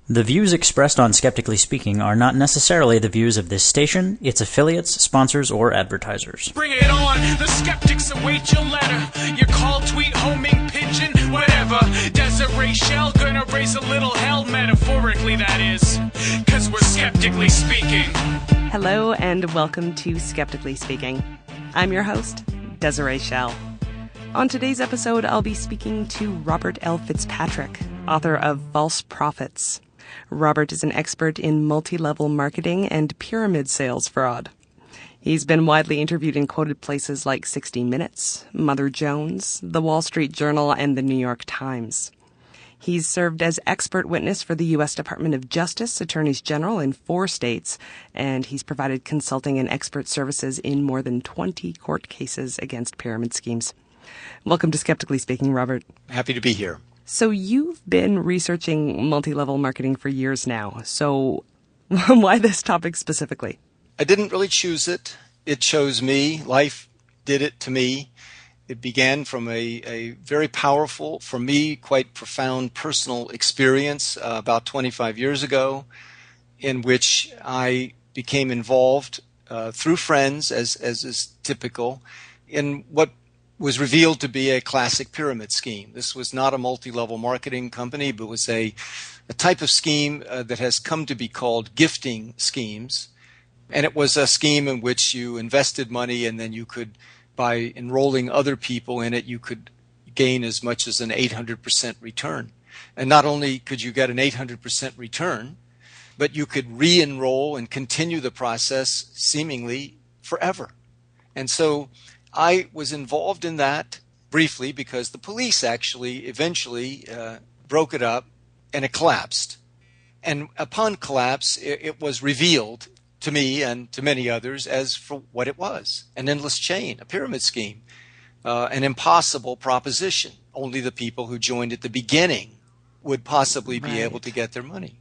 The views expressed on Skeptically Speaking are not necessarily the views of this station, its affiliates, sponsors, or advertisers. Bring it on, the skeptics await your letter. Your call, tweet, homing, pigeon, whatever. Desiree Shell, gonna raise a little hell, metaphorically that is. Cause we're skeptically speaking. Hello and welcome to Skeptically Speaking. I'm your host, Desiree Shell. On today's episode, I'll be speaking to Robert FitzPatrick, author of False Prophets. Robert is an expert in multi-level marketing and pyramid sales fraud. He's been widely interviewed and quoted places like 60 Minutes, Mother Jones, The Wall Street Journal, and The New York Times. He's served as expert witness for the U.S. Department of Justice Attorneys General in 4 states, and he's provided consulting and expert services in more than 20 court cases against pyramid schemes. Welcome to Skeptically Speaking, Robert. Happy to be here. So you've been researching multi-level marketing for years now. So why this topic specifically? I didn't really choose it. It chose me. Life did it to me. It began from a very powerful, for me, quite profound personal experience about 25 years ago, in which I became involved through friends, as is typical, in what was revealed to be a classic pyramid scheme. This was not a multi-level marketing company, but was a type of scheme that has come to be called gifting schemes. And it was a scheme in which you invested money, and then you could, by enrolling other people in it, you could gain as much as an 800% return. And not only could you get an 800% return, but you could re-enroll and continue the process seemingly forever. And so I was involved in that briefly because the police actually eventually broke it up and it collapsed. And upon collapse, it was revealed to me and to many others as for what it was: an endless chain, a pyramid scheme, an impossible proposition. Only the people who joined at the beginning would possibly be able to get their money.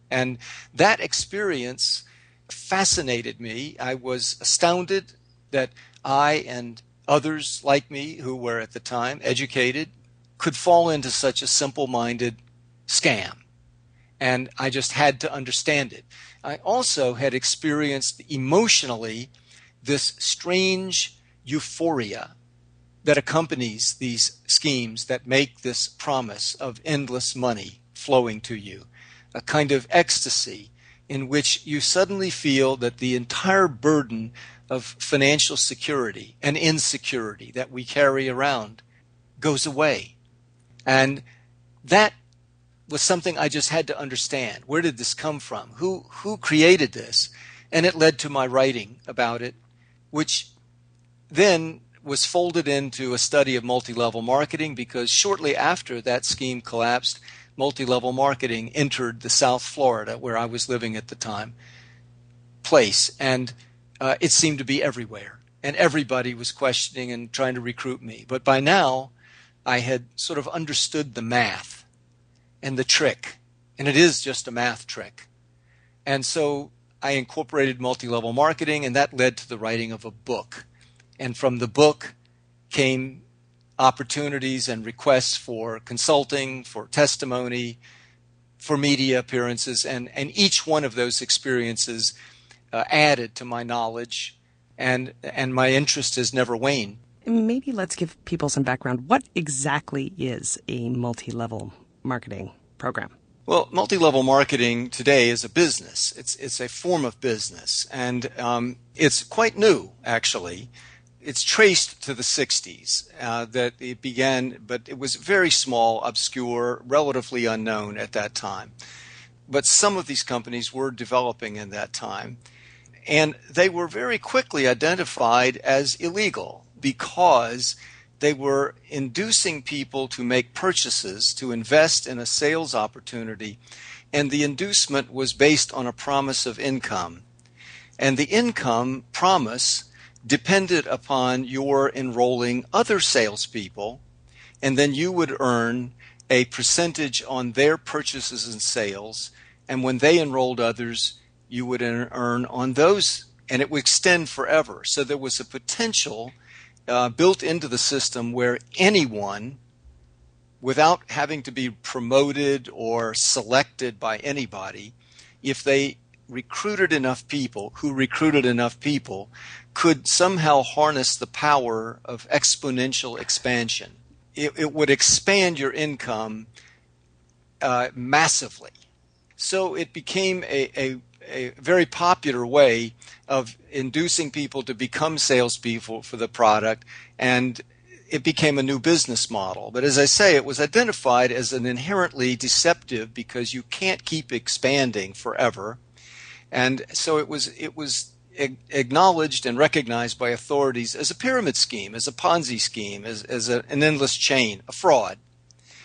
And that experience fascinated me. I was astounded that I and others like me who were at the time educated could fall into such a simple-minded scam. And I just had to understand it. I also had experienced emotionally this strange euphoria that accompanies these schemes that make this promise of endless money flowing to you, a kind of ecstasy in which you suddenly feel that the entire burden of financial security and insecurity that we carry around goes away. And that was something I just had to understand. Where did this come from? Who created this? And it led to my writing about it, which then was folded into a study of multi-level marketing, because shortly after that scheme collapsed, multi-level marketing entered the South Florida, where I was living at the time, place. And it seemed to be everywhere, and everybody was questioning and trying to recruit me. But by now, I had sort of understood the math and the trick, and it is just a math trick. And so I incorporated multi-level marketing, and that led to the writing of a book. And from the book came opportunities and requests for consulting, for testimony, for media appearances, and each one of those experiences added to my knowledge, and my interest has never waned. Maybe let's give people some background. What exactly is a multi-level marketing program? Well, multi-level marketing today is a business. It's a form of business, and it's quite new, actually. It's traced to the 60s that it began, but it was very small, obscure, relatively unknown at that time. But some of these companies were developing in that time. And they were very quickly identified as illegal because they were inducing people to make purchases, to invest in a sales opportunity, and the inducement was based on a promise of income. And the income promise depended upon your enrolling other salespeople, and then you would earn a percentage on their purchases and sales, and when they enrolled others, you would earn on those, and it would extend forever. So there was a potential built into the system where anyone without having to be promoted or selected by anybody, if they recruited enough people who recruited enough people, could somehow harness the power of exponential expansion. It would expand your income massively. So it became a very popular way of inducing people to become salespeople for the product, and it became a new business model. But as I say, it was identified as an inherently deceptive because you can't keep expanding forever. And so it was acknowledged and recognized by authorities as a pyramid scheme, as a Ponzi scheme, as an endless chain, a fraud.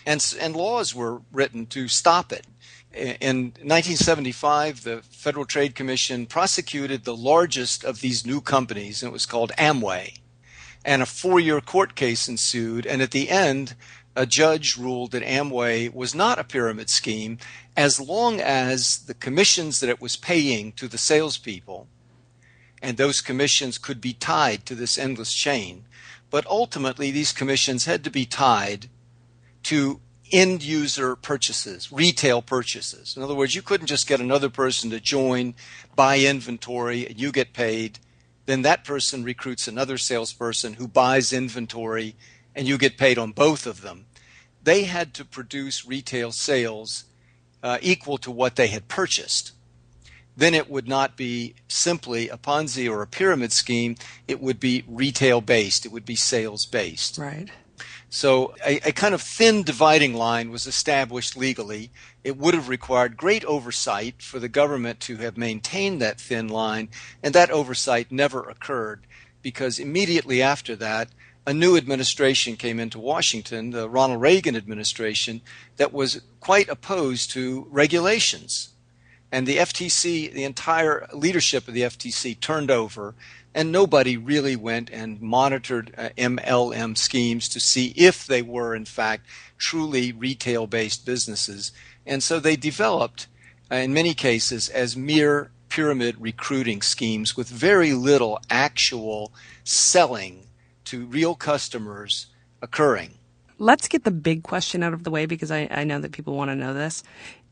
And laws were written to stop it. In 1975, the Federal Trade Commission prosecuted the largest of these new companies, and it was called Amway. And a 4-year court case ensued, and at the end, a judge ruled that Amway was not a pyramid scheme as long as the commissions that it was paying to the salespeople, and those commissions could be tied to this endless chain. But ultimately, these commissions had to be tied to end user purchases, retail purchases. In other words, you couldn't just get another person to join, buy inventory, and you get paid. Then that person recruits another salesperson who buys inventory, and you get paid on both of them. They had to produce retail sales equal to what they had purchased. Then it would not be simply a Ponzi or a pyramid scheme. It would be retail-based. It would be sales-based. Right. So a kind of thin dividing line was established legally. It would have required great oversight for the government to have maintained that thin line, and that oversight never occurred because immediately after that, a new administration came into Washington, the Ronald Reagan administration, that was quite opposed to regulations. And the FTC, the entire leadership of the FTC turned over, and nobody really went and monitored MLM schemes to see if they were, in fact, truly retail-based businesses. And so they developed, in many cases, as mere pyramid recruiting schemes with very little actual selling to real customers occurring. Let's get the big question out of the way because I know that people want to know this.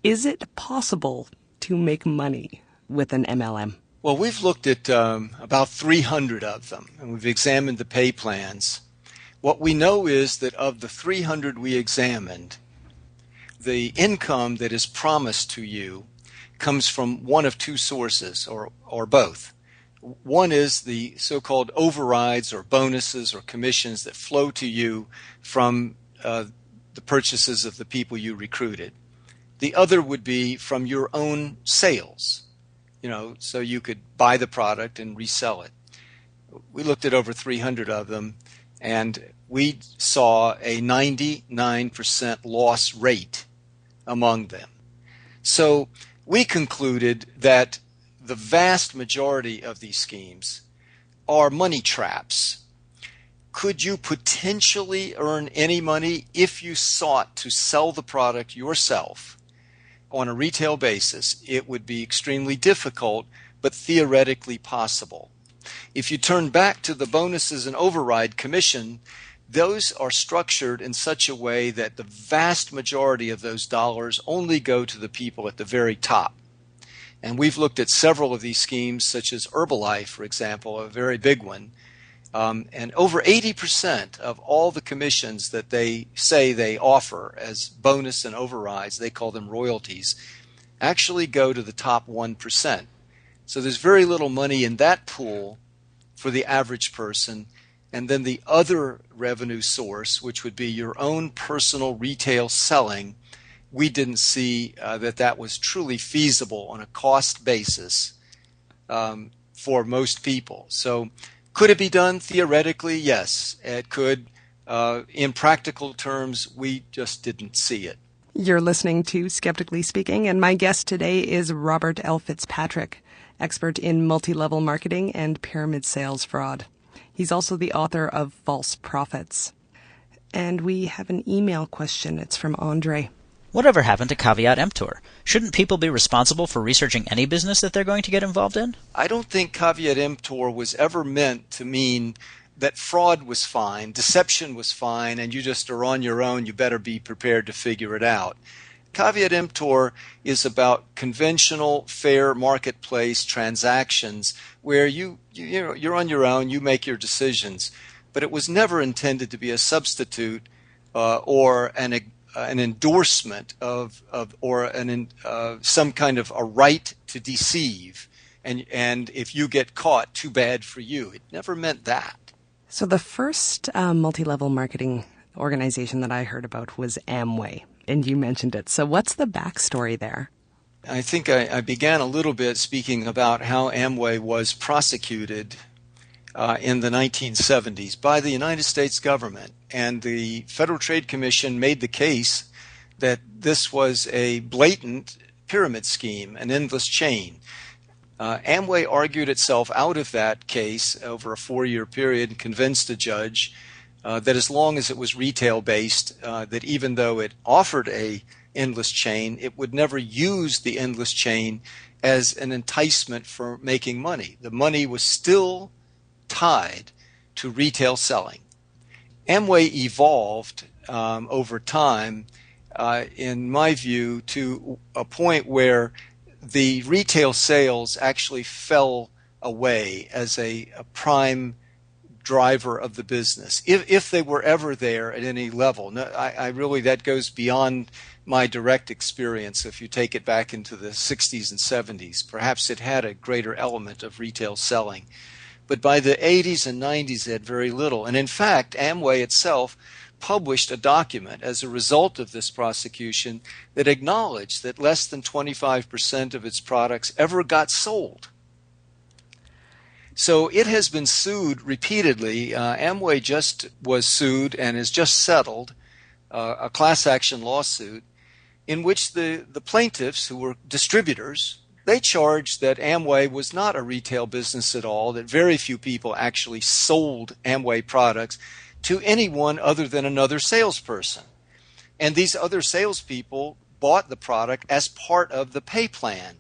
Is it possible to make money with an MLM? Well, we've looked at about 300 of them, and we've examined the pay plans. What we know is that of the 300 we examined, the income that is promised to you comes from one of two sources, or both. One is the so-called overrides or bonuses or commissions that flow to you from the purchases of the people you recruited. The other would be from your own sales. So you could buy the product and resell it. We looked at over 300 of them, and we saw a 99% loss rate among them. So we concluded that the vast majority of these schemes are money traps. Could you potentially earn any money if you sought to sell the product yourself? On a retail basis, it would be extremely difficult, but theoretically possible. If you turn back to the bonuses and override commission, those are structured in such a way that the vast majority of those dollars only go to the people at the very top. And we've looked at several of these schemes, such as Herbalife, for example, a very big one. And over 80% of all the commissions that they say they offer as bonus and overrides, they call them royalties, actually go to the top 1%. So there's very little money in that pool for the average person. And then the other revenue source, which would be your own personal retail selling, we didn't see that was truly feasible on a cost basis for most people. So could it be done? Theoretically, yes, it could. In practical terms, we just didn't see it. You're listening to Skeptically Speaking, and my guest today is Robert L. FitzPatrick, expert in multi-level marketing and pyramid sales fraud. He's also the author of False Prophets. And we have an email question. It's from Andre. Whatever happened to caveat emptor? Shouldn't people be responsible for researching any business that they're going to get involved in? I don't think caveat emptor was ever meant to mean that fraud was fine, deception was fine, and you just are on your own. You better be prepared to figure it out. Caveat emptor is about conventional, fair marketplace transactions where you're on your own, you make your decisions. But it was never intended to be a substitute or an endorsement of some kind of a right to deceive. And if you get caught, too bad for you. It never meant that. So the first multi-level marketing organization that I heard about was Amway, and you mentioned it. So what's the backstory there? I think I began a little bit speaking about how Amway was prosecuted in the 1970s by the United States government. And the Federal Trade Commission made the case that this was a blatant pyramid scheme, an endless chain. Amway argued itself out of that case over a 4-year period and convinced a judge that as long as it was retail-based, that even though it offered a endless chain, it would never use the endless chain as an enticement for making money. The money was still tied to retail selling. Amway evolved over time, in my view, to a point where the retail sales actually fell away as a prime driver of the business, if they were ever there at any level. No, I really, that goes beyond my direct experience. If you take it back into the 60s and 70s, perhaps it had a greater element of retail selling. But by the 80s and 90s, it had very little. And in fact, Amway itself published a document as a result of this prosecution that acknowledged that less than 25% of its products ever got sold. So it has been sued repeatedly. Amway just was sued and has just settled a class action lawsuit in which the plaintiffs, who were distributors, they charged that Amway was not a retail business at all, that very few people actually sold Amway products to anyone other than another salesperson. And these other salespeople bought the product as part of the pay plan.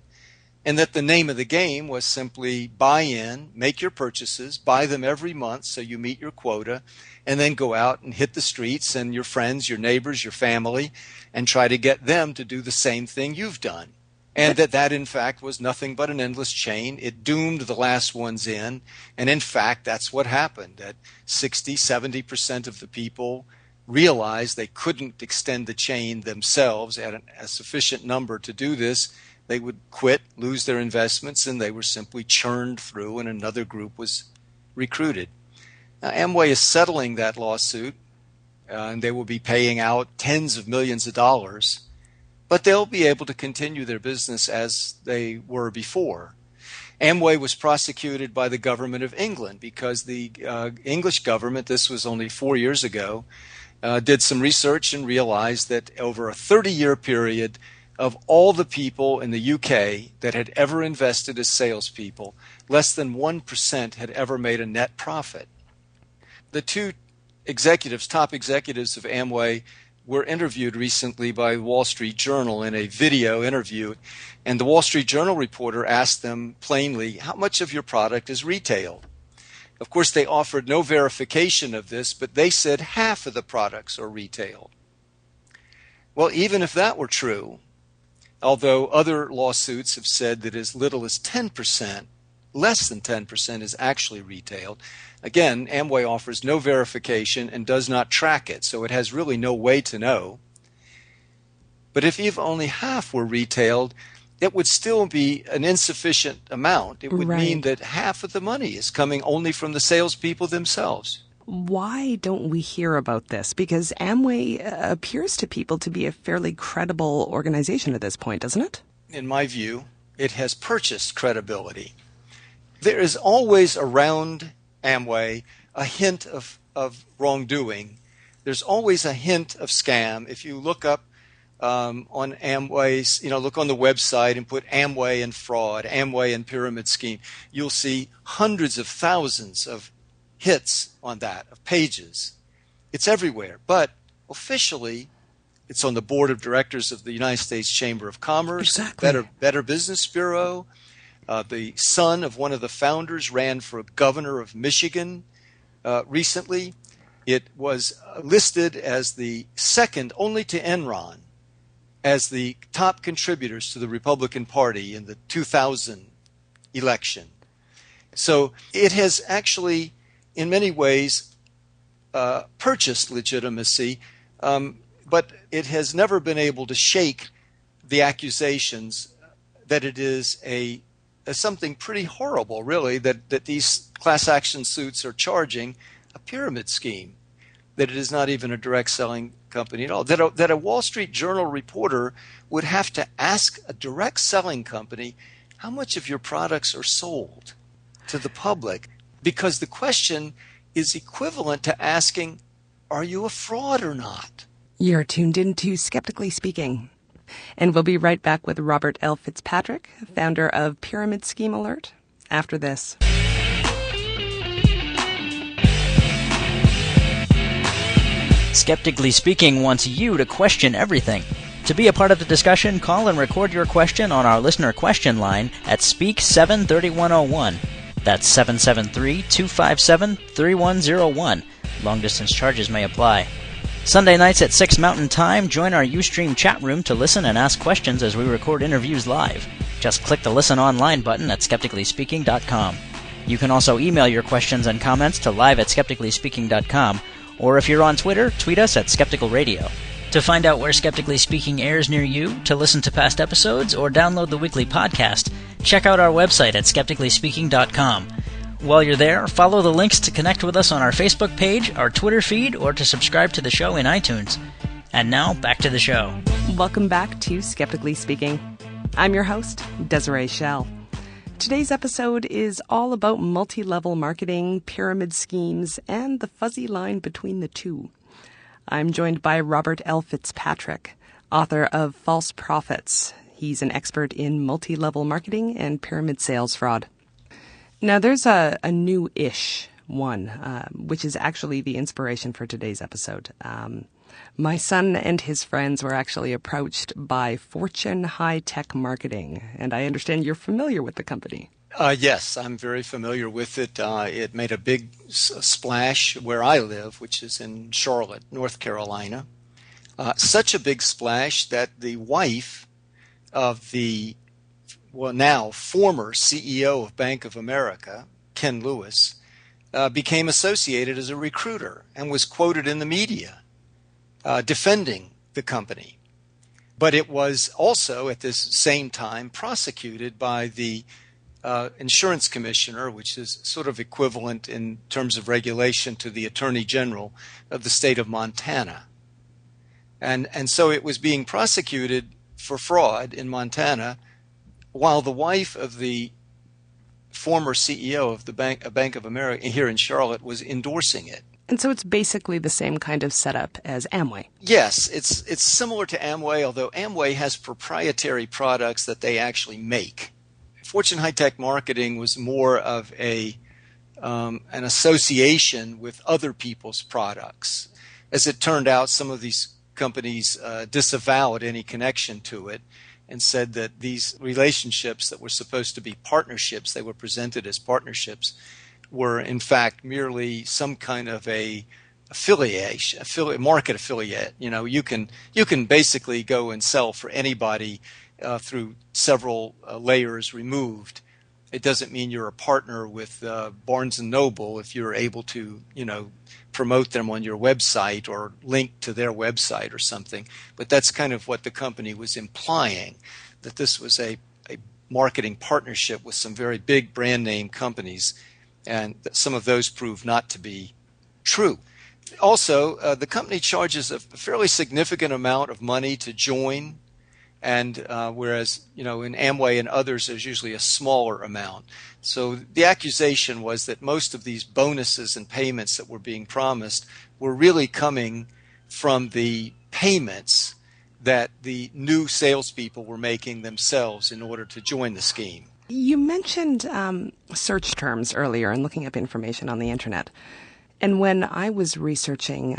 And that the name of the game was simply buy in, make your purchases, buy them every month so you meet your quota, and then go out and hit the streets and your friends, your neighbors, your family, and try to get them to do the same thing you've done. And that in fact was nothing but an endless chain. It doomed the last ones in. And in fact, that's what happened. That 60-70% of the people realized they couldn't extend the chain themselves at a sufficient number to do this. They would quit, lose their investments, and they were simply churned through, and another group was recruited. Now, Amway is settling that lawsuit, and they will be paying out tens of millions of dollars. But they'll be able to continue their business as they were before. Amway was prosecuted by the government of England because the English government, this was only 4 years ago, did some research and realized that over a 30-year period of all the people in the UK that had ever invested as salespeople, less than 1% had ever made a net profit. The two top executives of Amway, were interviewed recently by the Wall Street Journal in a video interview, and the Wall Street Journal reporter asked them plainly, how much of your product is retailed? Of course, they offered no verification of this, but they said half of the products are retailed. Well, even if that were true, although other lawsuits have said that as little as 10%, less than 10% is actually retailed. Again, Amway offers no verification and does not track it, so it has really no way to know. But if even only half were retailed, it would still be an insufficient amount. It would mean that half of the money is coming only from the salespeople themselves. Why don't we hear about this? Because Amway appears to people to be a fairly credible organization at this point, doesn't it? In my view, it has purchased credibility. There is always around Amway a hint of wrongdoing. There's always a hint of scam. If you look up on Amway's, look on the website and put Amway and fraud, Amway and pyramid scheme, you'll see hundreds of thousands of hits on that, of pages. It's everywhere. But officially, it's on the board of directors of the United States Chamber of Commerce, Better Business Bureau. The son of one of the founders ran for governor of Michigan. recently. It was listed as the second only to Enron as the top contributors to the Republican Party in the 2000 election. So it has actually, in many ways, purchased legitimacy, but it has never been able to shake the accusations that it is something pretty horrible, really, that these class action suits are charging a pyramid scheme, that it is not even a direct selling company at all, that a Wall Street Journal reporter would have to ask a direct selling company how much of your products are sold to the public, because the question is equivalent to asking, are you a fraud or not? You're tuned into Skeptically Speaking. And we'll be right back with Robert L. FitzPatrick, founder of Pyramid Scheme Alert, after this. Skeptically Speaking wants you to question everything. To be a part of the discussion, call and record your question on our listener question line at Speak 73101. That's 773-257-3101. Long-distance charges may apply. Sunday nights at 6 Mountain Time, join our Ustream chat room to listen and ask questions as we record interviews live. Just click the Listen Online button at skepticallyspeaking.com. You can also email your questions and comments to live@skepticallyspeaking.com, or if you're on Twitter, tweet us at Skeptical Radio. To find out where Skeptically Speaking airs near you, to listen to past episodes, or download the weekly podcast, check out our website at skepticallyspeaking.com. While you're there, follow the links to connect with us on our Facebook page, our Twitter feed, or to subscribe to the show in iTunes. And now, back to the show. Welcome back to Skeptically Speaking. I'm your host, Desiree Schell. Today's episode is all about multi-level marketing, pyramid schemes, and the fuzzy line between the two. I'm joined by Robert L. FitzPatrick, author of False Prophets. He's an expert in multi-level marketing and pyramid sales fraud. Now, there's a new-ish one, which is actually the inspiration for today's episode. My son and his friends were actually approached by Fortune High-Tech Marketing, and I understand you're familiar with the company. Yes, I'm very familiar with it. It made a big splash where I live, which is in Charlotte, North Carolina. Such a big splash that the wife of the now former CEO of Bank of America, Ken Lewis, became associated as a recruiter and was quoted in the media defending the company. But it was also at this same time prosecuted by the insurance commissioner, which is sort of equivalent in terms of regulation to the attorney general of the state of Montana. And so it was being prosecuted for fraud in Montana, while the wife of the former CEO of the Bank of America here in Charlotte was endorsing it. And so it's basically the same kind of setup as Amway. Yes, it's similar to Amway, although Amway has proprietary products that they actually make. Fortune High-Tech Marketing was more of an association with other people's products. As it turned out, some of these companies disavowed any connection to it and said that these relationships that were supposed to be partnerships, they were presented as partnerships, were in fact merely some kind of a market affiliate. You know, you can basically go and sell for anybody through several layers removed. It doesn't mean you're a partner with Barnes & Noble if you're able to, promote them on your website or link to their website or something. But that's kind of what the company was implying, that this was a marketing partnership with some very big brand name companies, and that some of those proved not to be true. Also, the company charges a fairly significant amount of money to join, and whereas in Amway and others there's usually a smaller amount. So the accusation was that most of these bonuses and payments that were being promised were really coming from the payments that the new salespeople were making themselves in order to join the scheme. You mentioned search terms earlier and looking up information on the internet. And when I was researching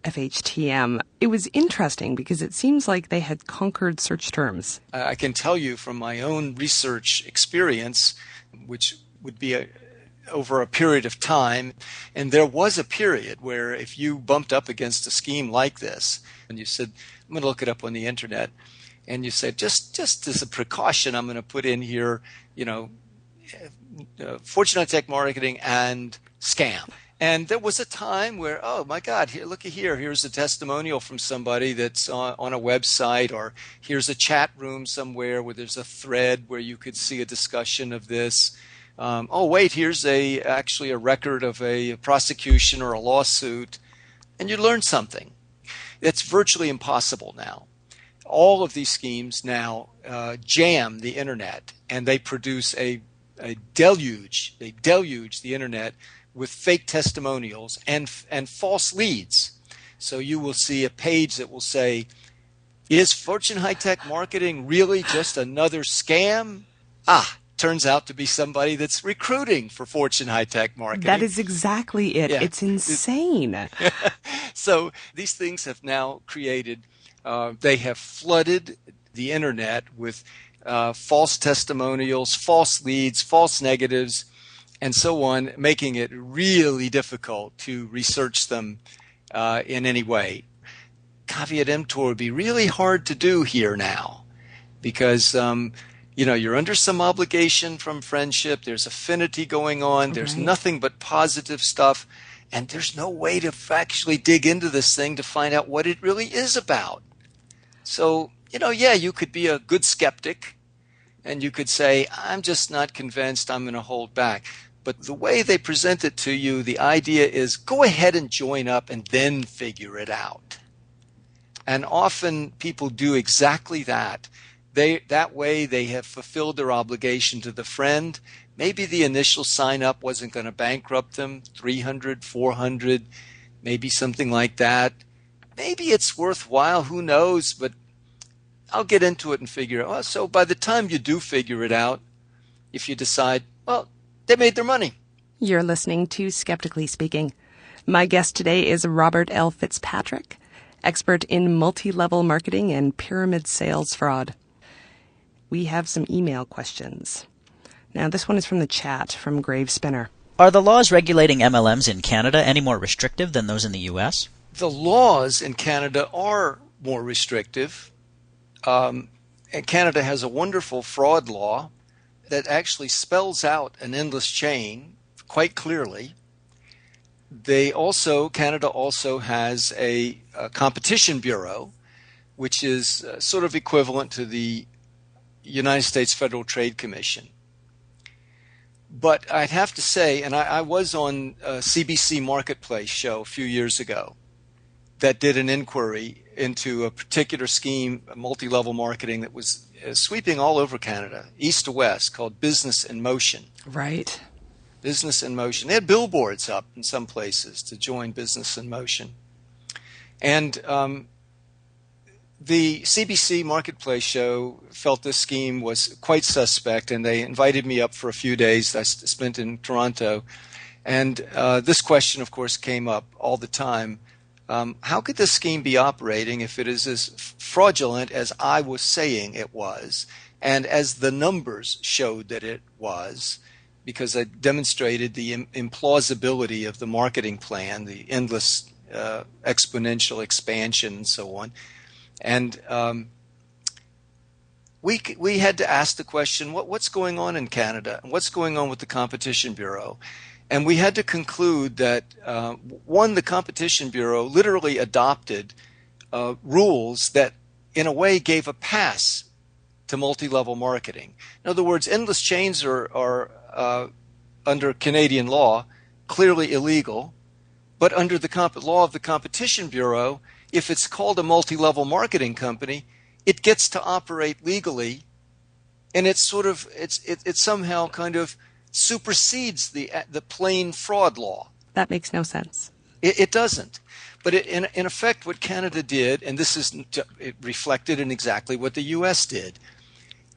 FHTM, it was interesting because it seems like they had conquered search terms. I can tell you from my own research experience, which would be over a period of time. And there was a period where if you bumped up against a scheme like this and you said, I'm going to look it up on the internet, and you said, just as a precaution, I'm going to put in here, Fortune High-Tech Marketing and scam. And there was a time where, oh my God, here, looky here. Here's a testimonial from somebody that's on a website, or here's a chat room somewhere where there's a thread where you could see a discussion of this. Oh wait, here's actually a record of a prosecution or a lawsuit, and you learn something. It's virtually impossible now. All of these schemes now jam the internet, and they produce a deluge. They deluge the internet with fake testimonials and false leads. So you will see a page that will say, is Fortune High-Tech Marketing really just another scam? Turns out to be somebody that's recruiting for Fortune High-Tech Marketing. That is exactly it. Yeah. It's insane. So these things have now created, they have flooded the internet with false testimonials, false leads, false negatives, and so on, making it really difficult to research them in any way. Caveat emptor would be really hard to do here now because, you're under some obligation from friendship. There's affinity going on. There's nothing but positive stuff. And there's no way to actually dig into this thing to find out what it really is about. So, you could be a good skeptic and you could say, I'm just not convinced, I'm going to hold back. But the way they present it to you, the idea is go ahead and join up and then figure it out. And often people do exactly that. That way they have fulfilled their obligation to the friend. Maybe the initial sign up wasn't going to bankrupt them, 300, 400, maybe something like that. Maybe it's worthwhile, who knows, but I'll get into it and figure it out. So by the time you do figure it out, if you decide, well, they made their money. You're listening to Skeptically Speaking. My guest today is Robert L. FitzPatrick, expert in multi-level marketing and pyramid sales fraud. We have some email questions. Now, this one is from the chat from Grave Spinner. Are the laws regulating MLMs in Canada any more restrictive than those in the U.S.? The laws in Canada are more restrictive. And Canada has a wonderful fraud law that actually spells out an endless chain quite clearly. Canada also has a competition bureau, which is sort of equivalent to the United States Federal Trade Commission. But I'd have to say, and I was on a CBC Marketplace show a few years ago that did an inquiry into a particular scheme, multi-level marketing that was sweeping all over Canada, east to west, called Business in Motion. Right. Business in Motion. They had billboards up in some places to join Business in Motion. And the CBC Marketplace show felt this scheme was quite suspect, and they invited me up for a few days I spent in Toronto. And this question, of course, came up all the time. How could this scheme be operating if it is as fraudulent as I was saying it was, and as the numbers showed that it was, because I demonstrated the implausibility of the marketing plan, the endless exponential expansion and so on. And we had to ask the question, what's going on in Canada? And what's going on with the Competition Bureau? And we had to conclude that, the Competition Bureau literally adopted rules that, in a way, gave a pass to multi-level marketing. In other words, endless chains are under Canadian law, clearly illegal. But under the law of the Competition Bureau, if it's called a multi-level marketing company, it gets to operate legally, and it somehow kind of supersedes the plain fraud law. That makes no sense. It doesn't. But in effect, what Canada did, and this is reflected in exactly what the U.S. did,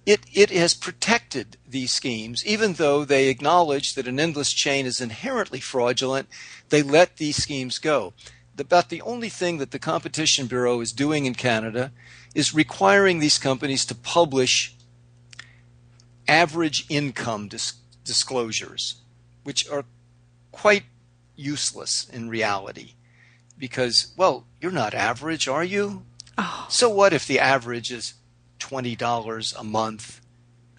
it has protected these schemes, even though they acknowledge that an endless chain is inherently fraudulent. They let these schemes go. About the only thing that the Competition Bureau is doing in Canada is requiring these companies to publish average income disclosures. which are quite useless in reality because, well, you're not average, are you? Oh. So what if the average is $20 a month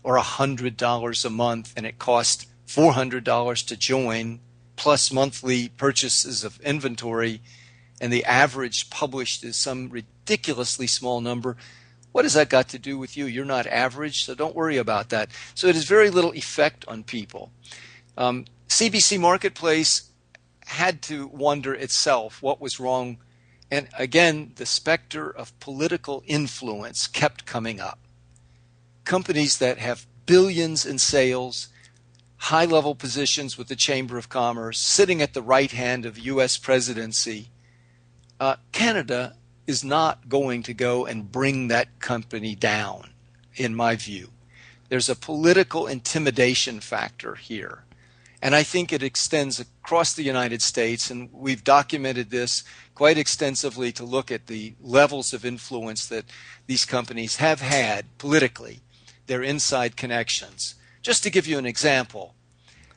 or $100 a month and it costs $400 to join plus monthly purchases of inventory and the average published is some ridiculously small number? What has that got to do with you? You're not average, so don't worry about that. So it has very little effect on people. CBC Marketplace had to wonder itself what was wrong. And again, the specter of political influence kept coming up. Companies that have billions in sales, high-level positions with the Chamber of Commerce, sitting at the right hand of U.S. presidency. Canada is not going to go and bring that company down, in my view. There's a political intimidation factor here. And I think it extends across the United States, and we've documented this quite extensively to look at the levels of influence that these companies have had politically, their inside connections. Just to give you an example,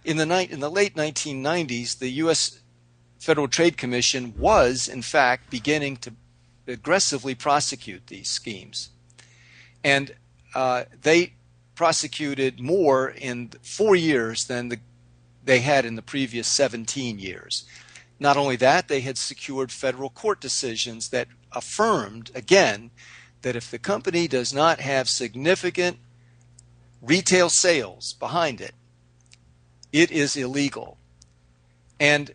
in the late 1990s, the U.S. Federal Trade Commission was, in fact, beginning to aggressively prosecute these schemes. And they prosecuted more in 4 years than they had in the previous 17 years. Not only that, they had secured federal court decisions that affirmed, again, that if the company does not have significant retail sales behind it, it is illegal. And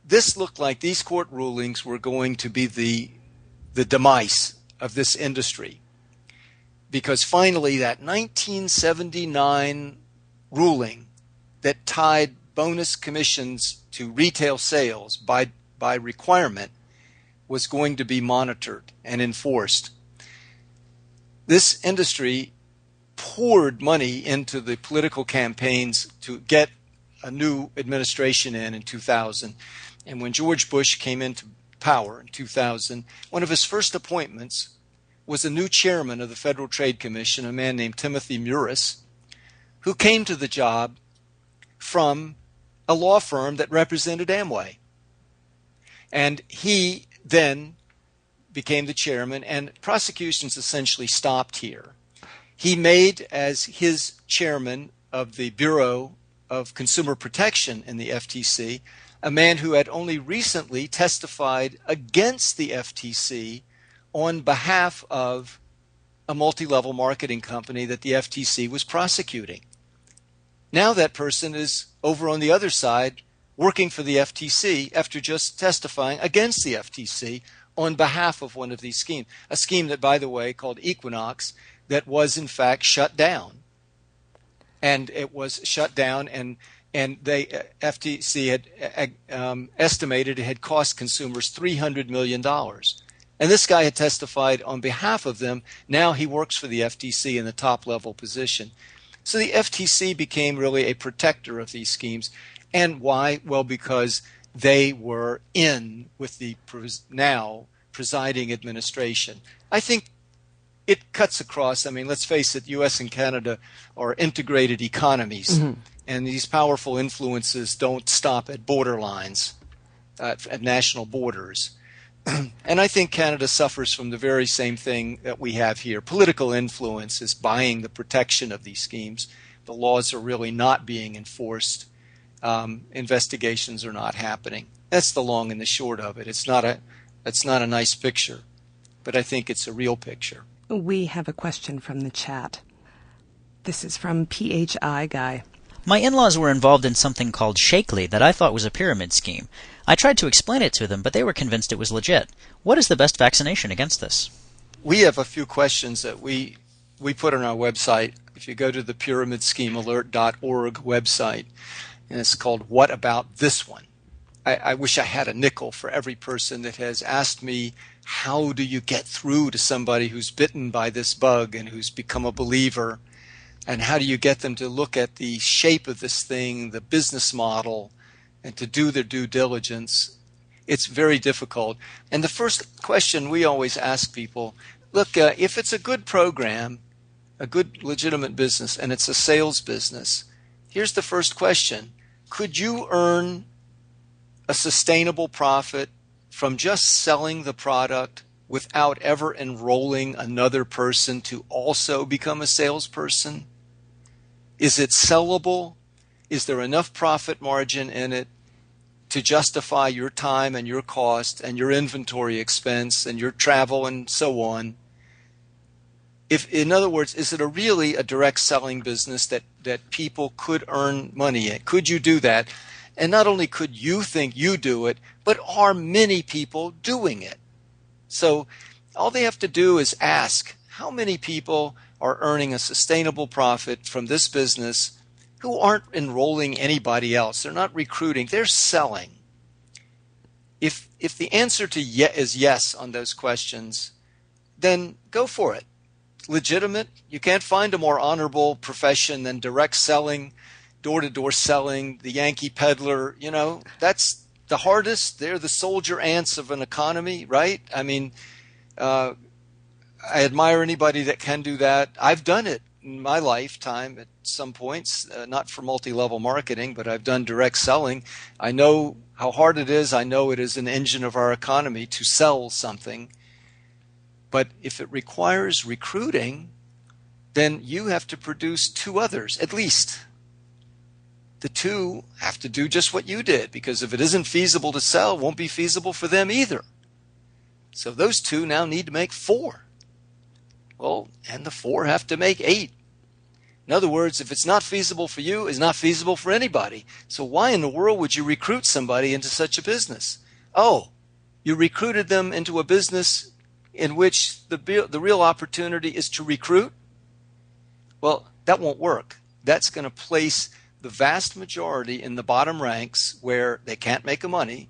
this looked like these court rulings were going to be the demise of this industry. Because finally, that 1979 ruling that tied bonus commissions to retail sales by requirement was going to be monitored and enforced. This industry poured money into the political campaigns to get a new administration in 2000. And when George Bush came into power in 2000, one of his first appointments was a new chairman of the Federal Trade Commission, a man named Timothy Murris, who came to the job from a law firm that represented Amway. And he then became the chairman, and prosecutions essentially stopped here. He made, as his chairman of the Bureau of Consumer Protection in the FTC, a man who had only recently testified against the FTC on behalf of a multi-level marketing company that the FTC was prosecuting. Now that person is over on the other side working for the FTC after just testifying against the FTC on behalf of one of these schemes. A scheme that, by the way, called Equinox, that was in fact shut down. And it was shut down, and the FTC had estimated it had cost consumers $300 million. And this guy had testified on behalf of them. Now he works for the FTC in the top level position. So the FTC became really a protector of these schemes. And why? Well, because they were in with the now presiding administration. I think it cuts across. I mean, let's face it, U.S. and Canada are integrated economies. Mm-hmm. And these powerful influences don't stop at borderlines, at national borders. And I think Canada suffers from the very same thing that we have here. Political influence is buying the protection of these schemes. The laws are really not being enforced. Investigations are not happening. That's the long and the short of it. It's not a nice picture, but I think it's a real picture. We have a question from the chat. This is from PHI Guy. My in-laws were involved in something called Shakely that I thought was a pyramid scheme. I tried to explain it to them, but they were convinced it was legit. What is the best vaccination against this? We have a few questions that we put on our website. If you go to the pyramidschemealert.org website, and it's called What About This One? I wish I had a nickel for every person that has asked me, how do you get through to somebody who's bitten by this bug and who's become a believer? And how do you get them to look at the shape of this thing, the business model, and to do their due diligence? It's very difficult. And the first question we always ask people, look, if it's a good program, a good legitimate business, and it's a sales business, here's the first question. could you earn a sustainable profit from just selling the product without ever enrolling another person to also become a salesperson? Is it sellable? Is there enough profit margin in it to justify your time and your cost and your inventory expense and your travel and so on? If, in other words, is it really a direct selling business that people could earn money in? Could you do that? And not only could you think you do it, but are many people doing it? So all they have to do is ask, how many people are earning a sustainable profit from this business who aren't enrolling anybody else? They're not recruiting, they're selling. If the answer to is yes on those questions, then go for it. Legitimate. You can't find a more honorable profession than direct selling, door-to-door selling, the Yankee peddler. You know, that's the hardest. They're the soldier ants of an economy, right? I mean, I admire anybody that can do that. I've done it in my lifetime at some points, not for multi-level marketing, but I've done direct selling. I know how hard it is. I know it is an engine of our economy to sell something. But if it requires recruiting, then you have to produce two others, at least. The two have to do just what you did, because if it isn't feasible to sell, it won't be feasible for them either. So those two now need to make 4. Well, and the 4 have to make 8. In other words, if it's not feasible for you, it's not feasible for anybody. So why in the world would you recruit somebody into such a business? Oh, you recruited them into a business in which the real opportunity is to recruit? Well, that won't work. That's going to place the vast majority in the bottom ranks where they can't make money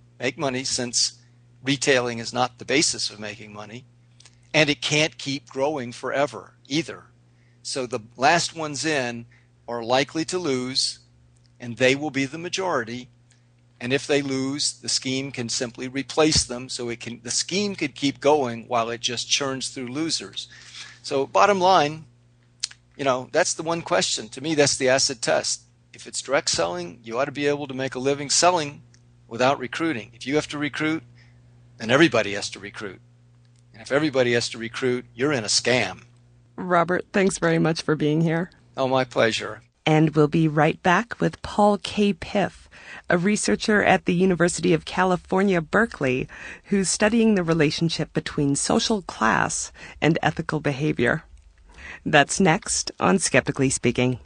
since retailing is not the basis of making money, and it can't keep growing forever either. So the last ones in are likely to lose, and they will be the majority. And if they lose, the scheme can simply replace them, so the scheme could keep going while it just churns through losers. So bottom line, that's the one question. To me, that's the acid test. If it's direct selling, you ought to be able to make a living selling without recruiting. If you have to recruit, then everybody has to recruit. And if everybody has to recruit, you're in a scam. Robert, thanks very much for being here. Oh, my pleasure. And we'll be right back with Paul Piff, a researcher at the University of California, Berkeley, who's studying the relationship between social class and ethical behavior. That's next on Skeptically Speaking.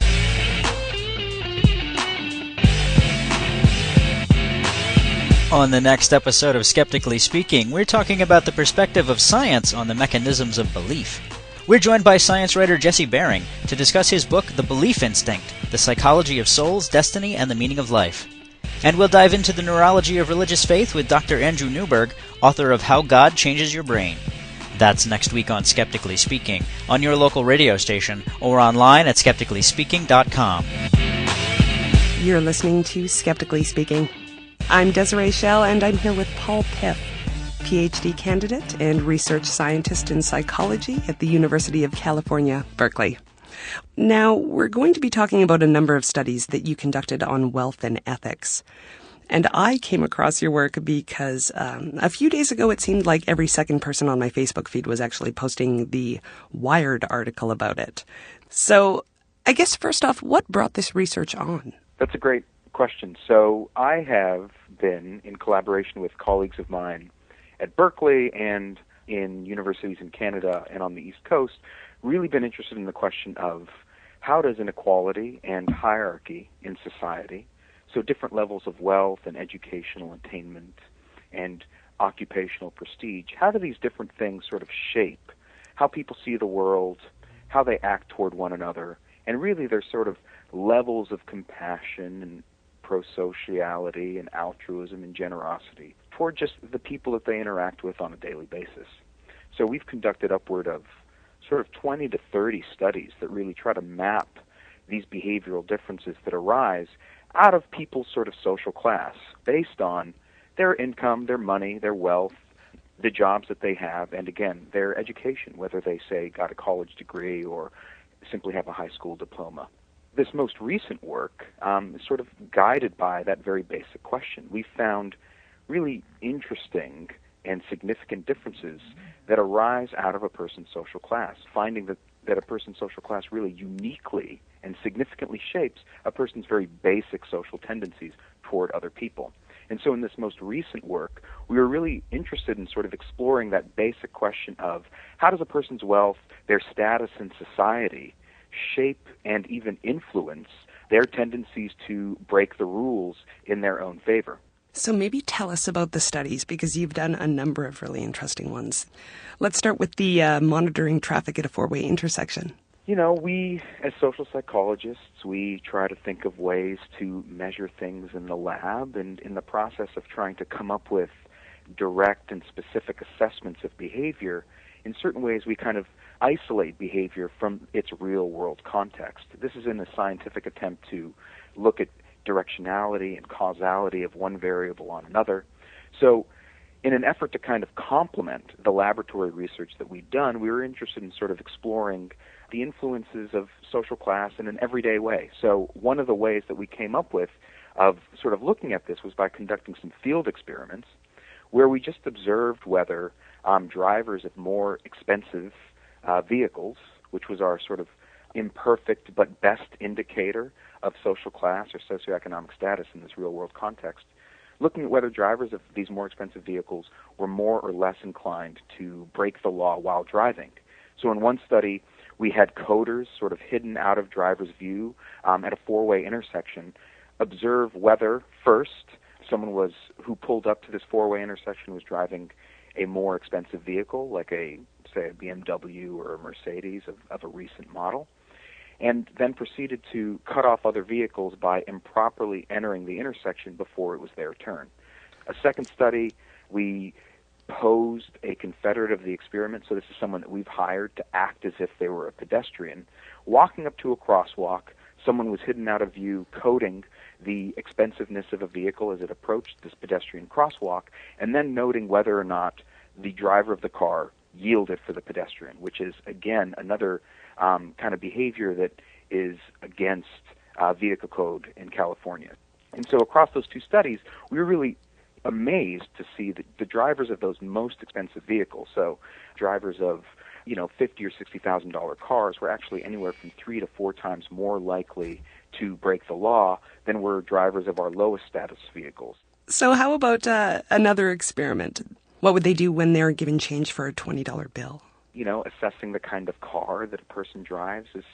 On the next episode of Skeptically Speaking, we're talking about the perspective of science on the mechanisms of belief. We're joined by science writer Jesse Bering to discuss his book, The Belief Instinct, The Psychology of Souls, Destiny, and the Meaning of Life. And we'll dive into the neurology of religious faith with Dr. Andrew Newberg, author of How God Changes Your Brain. That's next week on Skeptically Speaking, on your local radio station, or online at skepticallyspeaking.com. You're listening to Skeptically Speaking. I'm Desiree Schell, and I'm here with Paul Piff, PhD candidate and research scientist in psychology at the University of California, Berkeley. Now, we're going to be talking about a number of studies that you conducted on wealth and ethics. And I came across your work because a few days ago it seemed like every second person on my Facebook feed was actually posting the Wired article about it. So I guess first off, what brought this research on? That's a great question. So I have been, in collaboration with colleagues of mine at Berkeley and in universities in Canada and on the East Coast, really been interested in the question of how does inequality and hierarchy in society, so different levels of wealth and educational attainment and occupational prestige, how do these different things sort of shape how people see the world, how they act toward one another, and really there's sort of levels of compassion and pro-sociality and altruism and generosity toward just the people that they interact with on a daily basis. So we've conducted upward of sort of 20 to 30 studies that really try to map these behavioral differences that arise out of people's sort of social class based on their income, their money, their wealth, the jobs that they have, and again, their education, whether they say got a college degree or simply have a high school diploma. this most recent work is sort of guided by that very basic question. We found really interesting and significant differences that arise out of a person's social class, finding that a person's social class really uniquely and significantly shapes a person's very basic social tendencies toward other people. And so in this most recent work, we were really interested in sort of exploring that basic question of how does a person's wealth, their status in society, shape and even influence their tendencies to break the rules in their own favor. So maybe tell us about the studies, because you've done a number of really interesting ones. Let's start with the monitoring traffic at a four-way intersection. You know, we, as social psychologists, we try to think of ways to measure things in the lab, and in the process of trying to come up with direct and specific assessments of behavior, in certain ways we kind of isolate behavior from its real-world context. This is in a scientific attempt to look at directionality and causality of one variable on another. So in an effort to kind of complement the laboratory research that we'd done, we were interested in sort of exploring the influences of social class in an everyday way. So one of the ways that we came up with of sort of looking at this was by conducting some field experiments where we just observed whether drivers of more expensive vehicles, which was our sort of imperfect but best indicator of social class or socioeconomic status in this real-world context, looking at whether drivers of these more expensive vehicles were more or less inclined to break the law while driving. So in one study, we had coders sort of hidden out of drivers' view at a four-way intersection, observe whether, first, someone who pulled up to this four-way intersection was driving a more expensive vehicle, like say a BMW or a Mercedes of a recent model, and then proceeded to cut off other vehicles by improperly entering the intersection before it was their turn. A second study, we posed a confederate of the experiment, so this is someone that we've hired to act as if they were a pedestrian, walking up to a crosswalk. Someone was hidden out of view, coding the expensiveness of a vehicle as it approached this pedestrian crosswalk, and then noting whether or not the driver of the car yielded for the pedestrian, which is, again, another kind of behavior that is against vehicle code in California. And so across those two studies, we were really amazed to see that the drivers of those most expensive vehicles, so drivers of $50,000 or $60,000 cars, were actually anywhere from 3 to 4 times more likely to break the law than were drivers of our lowest status vehicles. So how about another experiment? What would they do when they're given change for a $20 bill? Assessing the kind of car that a person drives is,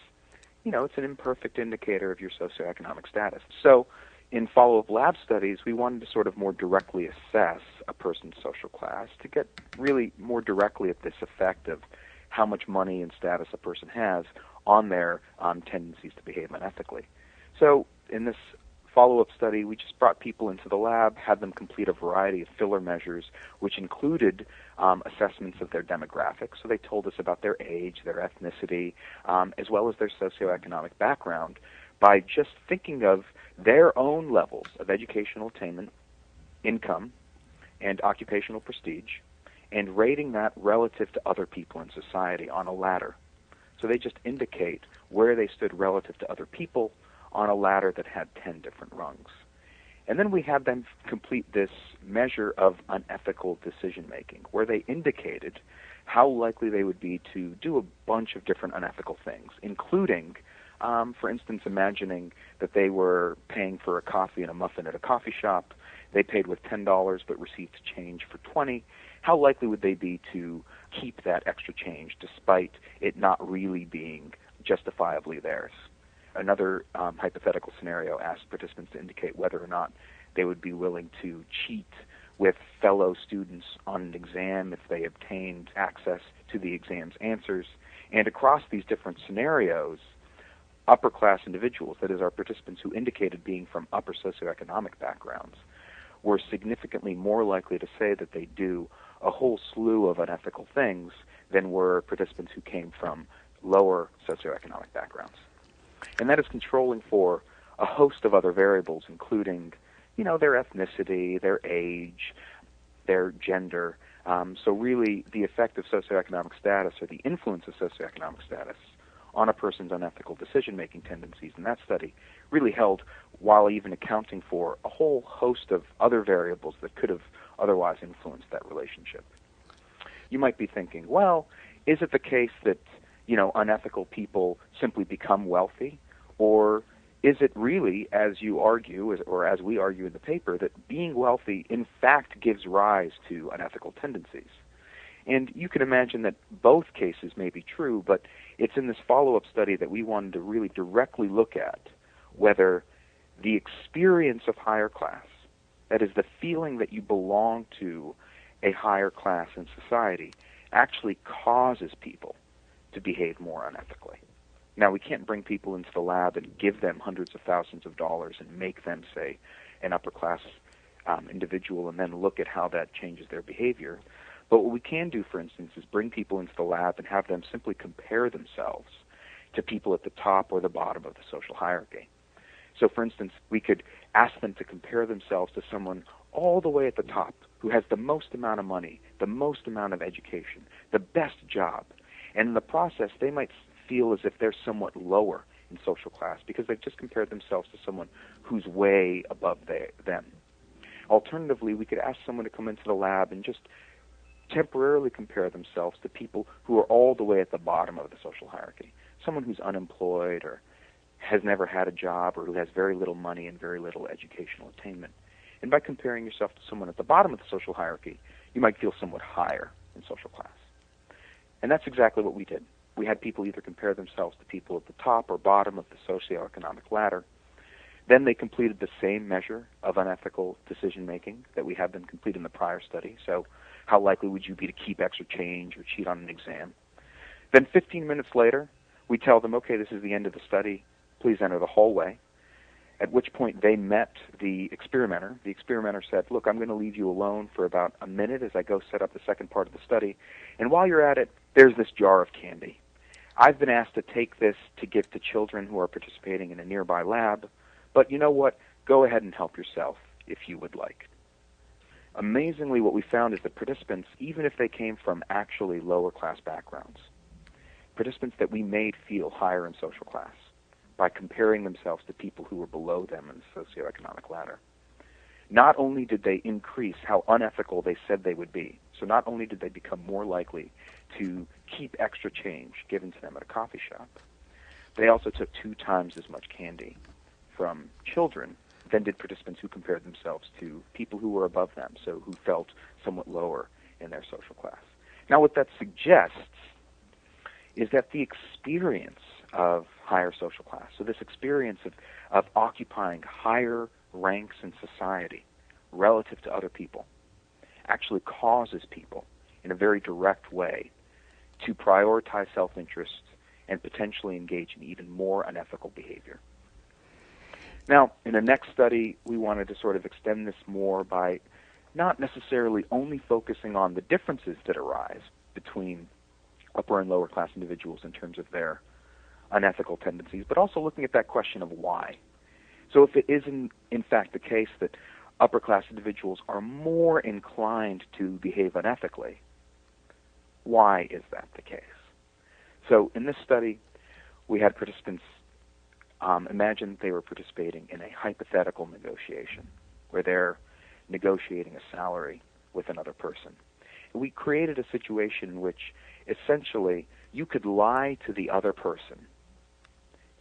it's an imperfect indicator of your socioeconomic status. So in follow-up lab studies, we wanted to sort of more directly assess a person's social class to get really more directly at this effect of how much money and status a person has on their tendencies to behave unethically. So in this follow-up study, we just brought people into the lab, had them complete a variety of filler measures, which included assessments of their demographics. So they told us about their age, their ethnicity, as well as their socioeconomic background, by just thinking of their own levels of educational attainment, income, and occupational prestige, and rating that relative to other people in society on a ladder. So they just indicate where they stood relative to other people on a ladder that had 10 different rungs. And then we had them complete this measure of unethical decision-making, where they indicated how likely they would be to do a bunch of different unethical things, including, for instance, imagining that they were paying for a coffee and a muffin at a coffee shop. They paid with $10 but received change for $20. How likely would they be to keep that extra change despite it not really being justifiably theirs? Another hypothetical scenario asked participants to indicate whether or not they would be willing to cheat with fellow students on an exam if they obtained access to the exam's answers. And across these different scenarios, upper-class individuals, that is, our participants who indicated being from upper socioeconomic backgrounds, were significantly more likely to say that they do a whole slew of unethical things than were participants who came from lower socioeconomic backgrounds. And that is controlling for a host of other variables, including, their ethnicity, their age, their gender. So really, the effect of socioeconomic status, or the influence of socioeconomic status on a person's unethical decision-making tendencies in that study really held, while even accounting for a whole host of other variables that could have otherwise influenced that relationship. You might be thinking, well, is it the case that, unethical people simply become wealthy? Or is it really, as you argue, or as we argue in the paper, that being wealthy in fact gives rise to unethical tendencies? And you can imagine that both cases may be true, but it's in this follow-up study that we wanted to really directly look at whether the experience of higher class, that is the feeling that you belong to a higher class in society, actually causes people to behave more unethically. Now, we can't bring people into the lab and give them hundreds of thousands of dollars and make them, say, an upper-class individual and then look at how that changes their behavior. But what we can do, for instance, is bring people into the lab and have them simply compare themselves to people at the top or the bottom of the social hierarchy. So, for instance, we could ask them to compare themselves to someone all the way at the top who has the most amount of money, the most amount of education, the best job. And in the process, they might feel as if they're somewhat lower in social class because they've just compared themselves to someone who's way above them. Alternatively, we could ask someone to come into the lab and just temporarily compare themselves to people who are all the way at the bottom of the social hierarchy, someone who's unemployed or has never had a job or who has very little money and very little educational attainment. And by comparing yourself to someone at the bottom of the social hierarchy, you might feel somewhat higher in social class. And that's exactly what we did. We had people either compare themselves to people at the top or bottom of the socioeconomic ladder. Then they completed the same measure of unethical decision-making that we had them complete in the prior study. So how likely would you be to keep extra change or cheat on an exam? Then 15 minutes later, we tell them, okay, this is the end of the study. Please enter the hallway. At which point they met the experimenter. The experimenter said, look, I'm going to leave you alone for about a minute as I go set up the second part of the study. And while you're at it, there's this jar of candy. I've been asked to take this to give to children who are participating in a nearby lab. But you know what? Go ahead and help yourself if you would like. Amazingly, what we found is that participants, even if they came from actually lower class backgrounds, participants that we made feel higher in social class by comparing themselves to people who were below them in the socioeconomic ladder. Not only did they increase how unethical they said they would be, so not only did they become more likely to keep extra change given to them at a coffee shop, they also took 2 times as much candy from children than did participants who compared themselves to people who were above them, so who felt somewhat lower in their social class. Now, what that suggests is that the experience of higher social class, so this experience of occupying higher ranks in society relative to other people, actually causes people in a very direct way to prioritize self-interest and potentially engage in even more unethical behavior. Now, in the next study, we wanted to sort of extend this more by not necessarily only focusing on the differences that arise between upper and lower class individuals in terms of their unethical tendencies, but also looking at that question of why. So if it is in fact the case that upper class individuals are more inclined to behave unethically, why is that the case? So in this study, we had participants imagine they were participating in a hypothetical negotiation where they're negotiating a salary with another person. We created a situation in which essentially you could lie to the other person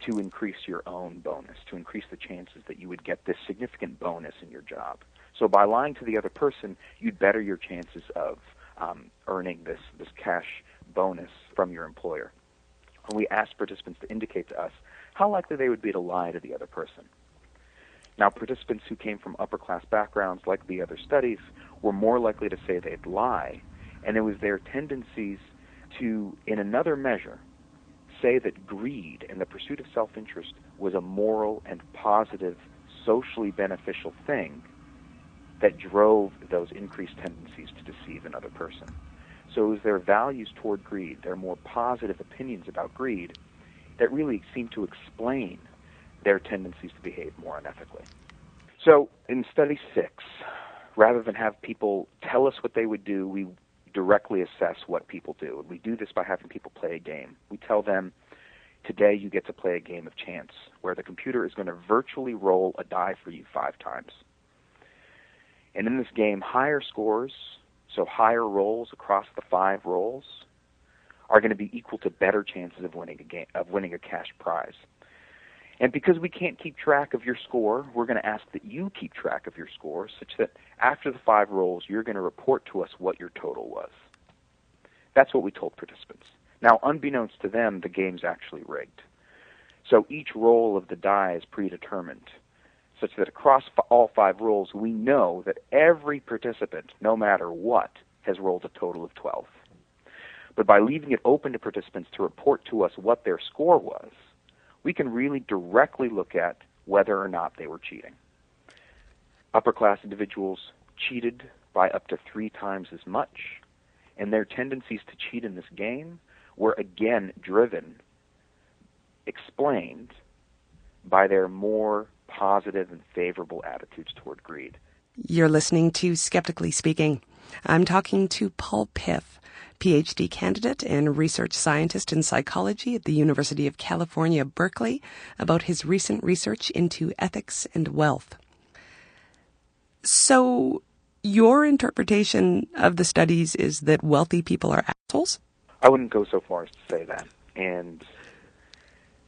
to increase your own bonus, to increase the chances that you would get this significant bonus in your job. So by lying to the other person, you'd better your chances of earning this cash bonus from your employer. And we asked participants to indicate to us how likely they would be to lie to the other person. Now, participants who came from upper-class backgrounds, like the other studies, were more likely to say they'd lie, and it was their tendencies to, in another measure, say that greed and the pursuit of self-interest was a moral and positive, socially beneficial thing that drove those increased tendencies to deceive another person. So it was their values toward greed, their more positive opinions about greed, that really seemed to explain their tendencies to behave more unethically. So in study 6, rather than have people tell us what they would do, we directly assess what people do. And we do this by having people play a game. We tell them, Today you get to play a game of chance where the computer is going to virtually roll a die for you 5 times. And in this game, higher scores, so higher rolls across the 5 rolls, are going to be equal to better chances of winning a cash prize. And because we can't keep track of your score, we're going to ask that you keep track of your score, such that after the 5 rolls, you're going to report to us what your total was. That's what we told participants. Now, unbeknownst to them, the game's actually rigged. So each roll of the die is predetermined, such that across all 5 rolls, we know that every participant, no matter what, has rolled a total of 12. But by leaving it open to participants to report to us what their score was, we can really directly look at whether or not they were cheating. Upper-class individuals cheated by up to 3 times as much, and their tendencies to cheat in this game were again explained by their more positive and favorable attitudes toward greed. You're listening to Skeptically Speaking. I'm talking to Paul Piff, PhD candidate and research scientist in psychology at the University of California, Berkeley, about his recent research into ethics and wealth. So, your interpretation of the studies is that wealthy people are assholes? I wouldn't go so far as to say that. And,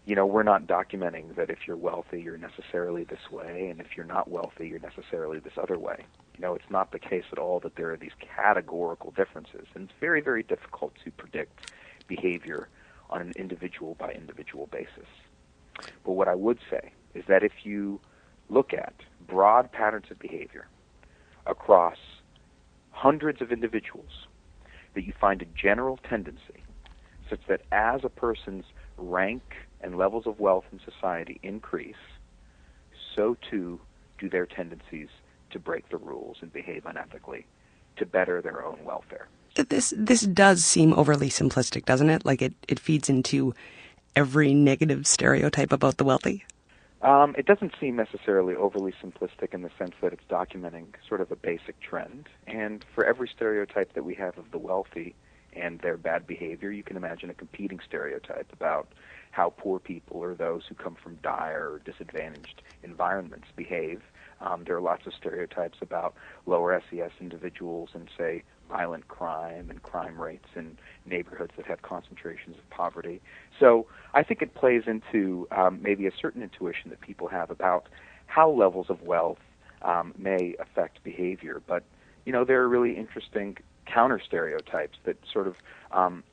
we're not documenting that if you're wealthy, you're necessarily this way, and if you're not wealthy, you're necessarily this other way. It's not the case at all that there are these categorical differences, and it's very, very difficult to predict behavior on an individual-by-individual basis. But what I would say is that if you look at broad patterns of behavior across hundreds of individuals, that you find a general tendency such that as a person's rank and levels of wealth in society increase, so too do their tendencies to break the rules and behave unethically to better their own welfare. This does seem overly simplistic, doesn't it? Like it feeds into every negative stereotype about the wealthy? It doesn't seem necessarily overly simplistic in the sense that it's documenting sort of a basic trend. And for every stereotype that we have of the wealthy and their bad behavior, you can imagine a competing stereotype about how poor people or those who come from dire or disadvantaged environments behave. There are lots of stereotypes about lower SES individuals and, say, violent crime and crime rates in neighborhoods that have concentrations of poverty. So I think it plays into maybe a certain intuition that people have about how levels of wealth may affect behavior. But, there are really interesting counter-stereotypes that sort of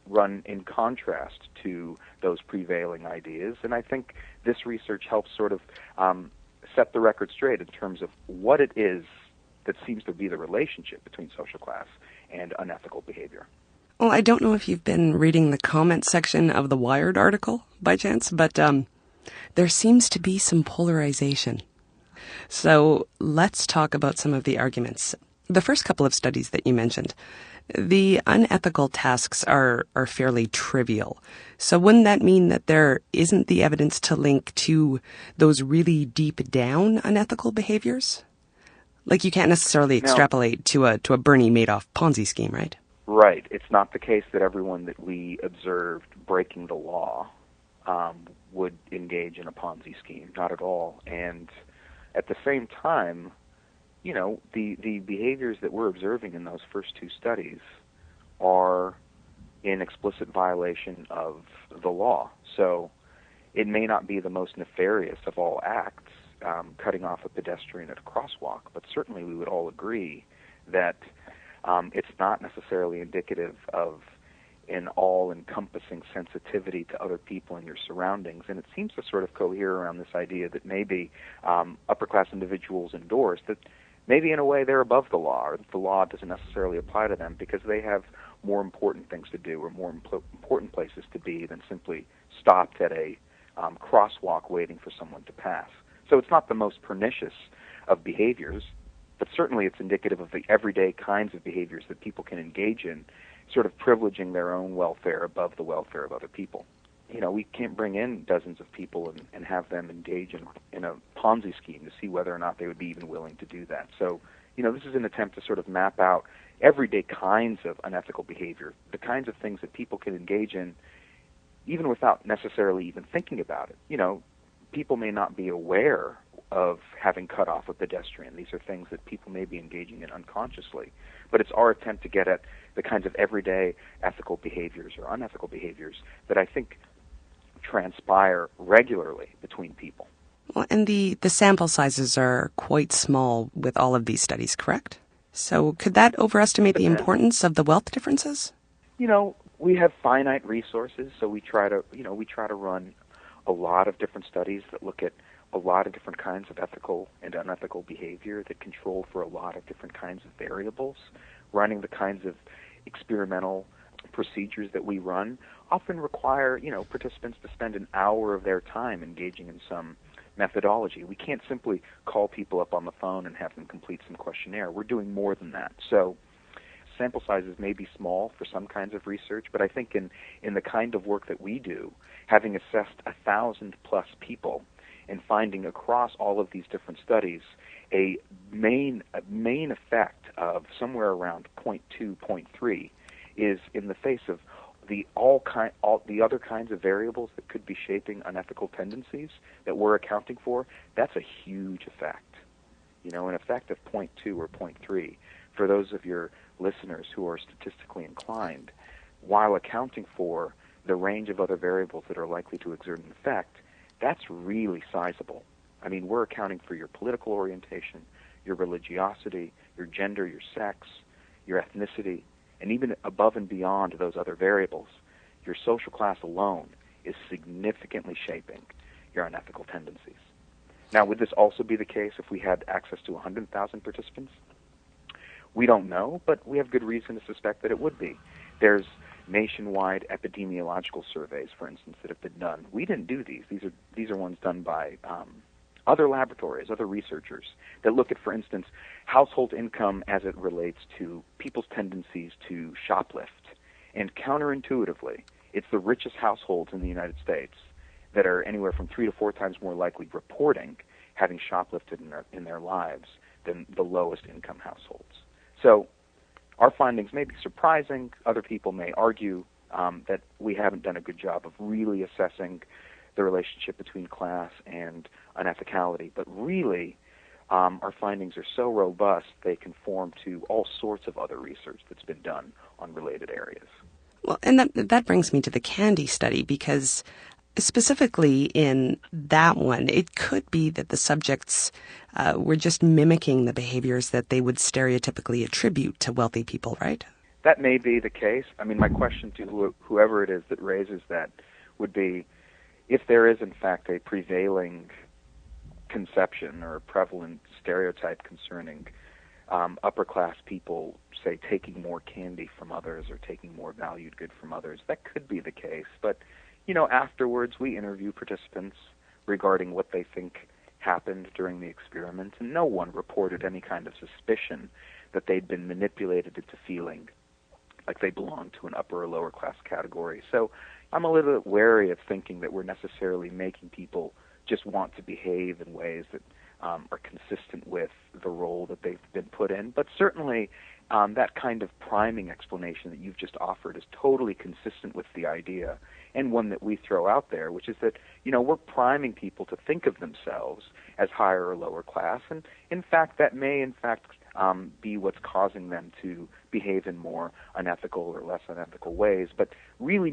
run in contrast to those prevailing ideas. And I think this research helps sort of set the record straight in terms of what it is that seems to be the relationship between social class and unethical behavior. Well, I don't know if you've been reading the comment section of the Wired article by chance, but there seems to be some polarization. So let's talk about some of the arguments. The first couple of studies that you mentioned, the unethical tasks are fairly trivial. So wouldn't that mean that there isn't the evidence to link to those really deep down unethical behaviors? Like you can't necessarily extrapolate to a Bernie Madoff Ponzi scheme, right? Right. It's not the case that everyone that we observed breaking the law would engage in a Ponzi scheme. Not at all. And at the same time, the behaviors that we're observing in those first 2 studies are in explicit violation of the law. So it may not be the most nefarious of all acts, cutting off a pedestrian at a crosswalk, but certainly we would all agree that it's not necessarily indicative of an all-encompassing sensitivity to other people and your surroundings. And it seems to sort of cohere around this idea that maybe upper-class individuals endorse that maybe in a way they're above the law, or that the law doesn't necessarily apply to them because they have more important things to do or more important places to be than simply stopped at a crosswalk waiting for someone to pass. So it's not the most pernicious of behaviors, but certainly it's indicative of the everyday kinds of behaviors that people can engage in, sort of privileging their own welfare above the welfare of other people. We can't bring in dozens of people and have them engage in a Ponzi scheme to see whether or not they would be even willing to do that. So, this is an attempt to sort of map out everyday kinds of unethical behavior, the kinds of things that people can engage in even without necessarily even thinking about it. People may not be aware of having cut off a pedestrian. These are things that people may be engaging in unconsciously. But it's our attempt to get at the kinds of everyday ethical behaviors or unethical behaviors that I think transpire regularly between people. Well, and the sample sizes are quite small with all of these studies, correct? So could that overestimate the importance of the wealth differences? We have finite resources, so we try to run a lot of different studies that look at a lot of different kinds of ethical and unethical behavior that control for a lot of different kinds of variables. Running the kinds of experimental procedures that we run often require, participants to spend an hour of their time engaging in some methodology. We can't simply call people up on the phone and have them complete some questionnaire. We're doing more than that. So sample sizes may be small for some kinds of research, but I think in the kind of work that we do, having assessed 1,000+ people and finding across all of these different studies a main effect of somewhere around 0.2, 0.3 is in the face of all the other kinds of variables that could be shaping unethical tendencies that we're accounting for. That's a huge effect. An effect of 0.2 or 0.3 for those of your listeners who are statistically inclined, while accounting for the range of other variables that are likely to exert an effect, that's really sizable. I mean, we're accounting for your political orientation, your religiosity, your gender, your sex, your ethnicity, and even above and beyond those other variables, your social class alone is significantly shaping your unethical tendencies. Now, would this also be the case if we had access to 100,000 participants? We don't know, but we have good reason to suspect that it would be. There's nationwide epidemiological surveys, for instance, that have been done. We didn't do these. These are ones done by other laboratories, other researchers that look at, for instance, household income as it relates to people's tendencies to shoplift. And counterintuitively, it's the richest households in the United States that are anywhere from 3 to 4 times more likely reporting having shoplifted in their lives than the lowest income households. So our findings may be surprising. Other people may argue that we haven't done a good job of really assessing the relationship between class and unethicality. But really, our findings are so robust, they conform to all sorts of other research that's been done on related areas. Well, and that brings me to the candy study, because specifically in that one, it could be that the subjects were just mimicking the behaviors that they would stereotypically attribute to wealthy people, right? That may be the case. I mean, my question to whoever it is that raises that would be, if there is in fact a prevailing conception or a prevalent stereotype concerning upper-class people, say, taking more candy from others or taking more valued good from others, that could be the case. But afterwards, we interview participants regarding what they think happened during the experiment, and no one reported any kind of suspicion that they'd been manipulated into feeling like they belonged to an upper or lower class category. So I'm a little bit wary of thinking that we're necessarily making people just want to behave in ways that are consistent with the role that they've been put in. But certainly that kind of priming explanation that you've just offered is totally consistent with the idea, and one that we throw out there, which is that, we're priming people to think of themselves as higher or lower class, and in fact that may be what's causing them to behave in more unethical or less unethical ways. But really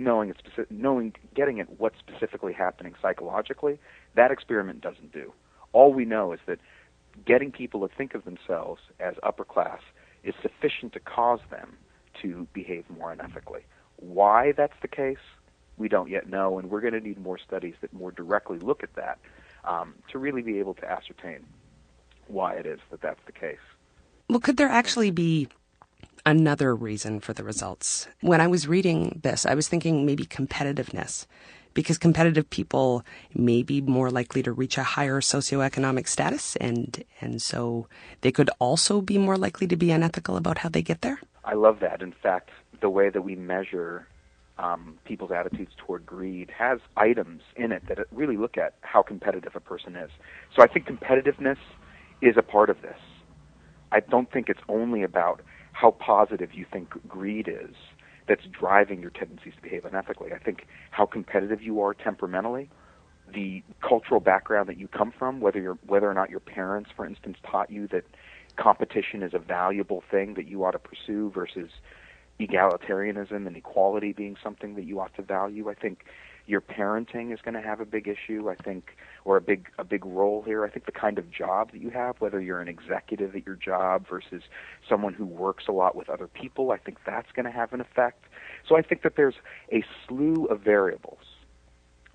getting at what's specifically happening psychologically, that experiment doesn't do. All we know is that getting people to think of themselves as upper class is sufficient to cause them to behave more unethically. Why that's the case, we don't yet know, and we're going to need more studies that more directly look at that to really be able to ascertain why it is that that's the case. Well, could there actually be another reason for the results? When I was reading this, I was thinking maybe competitiveness, because competitive people may be more likely to reach a higher socioeconomic status, and so they could also be more likely to be unethical about how they get there? I love that. In fact, the way that we measure people's attitudes toward greed has items in it that really look at how competitive a person is. So I think competitiveness is a part of this. I don't think it's only about how positive you think greed is. that's driving your tendencies to behave unethically. I think how competitive you are temperamentally, the cultural background that you come from, whether or not your parents, for instance, taught you that competition is a valuable thing that you ought to pursue versus egalitarianism and equality being something that you ought to value. I think your parenting is going to have a big issue, I think, or a big role here. I think the kind of job that you have, whether you're an executive at your job versus someone who works a lot with other people, I think that's going to have an effect. So I think that there's a slew of variables,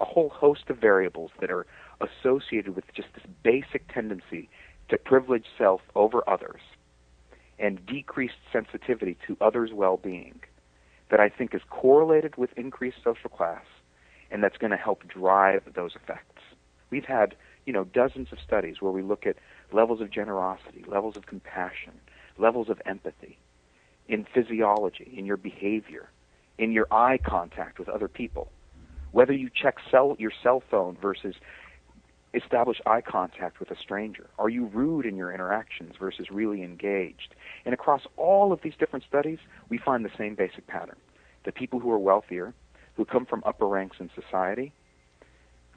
a whole host of variables that are associated with just this basic tendency to privilege self over others and decreased sensitivity to others' well-being that I think is correlated with increased social class, and that's going to help drive those effects. We've had, dozens of studies where we look at levels of generosity, levels of compassion, levels of empathy in physiology, in your behavior, in your eye contact with other people. Whether you check your cell phone versus establish eye contact with a stranger. Are you rude in your interactions versus really engaged? And across all of these different studies, we find the same basic pattern. The people who are wealthier, who come from upper ranks in society,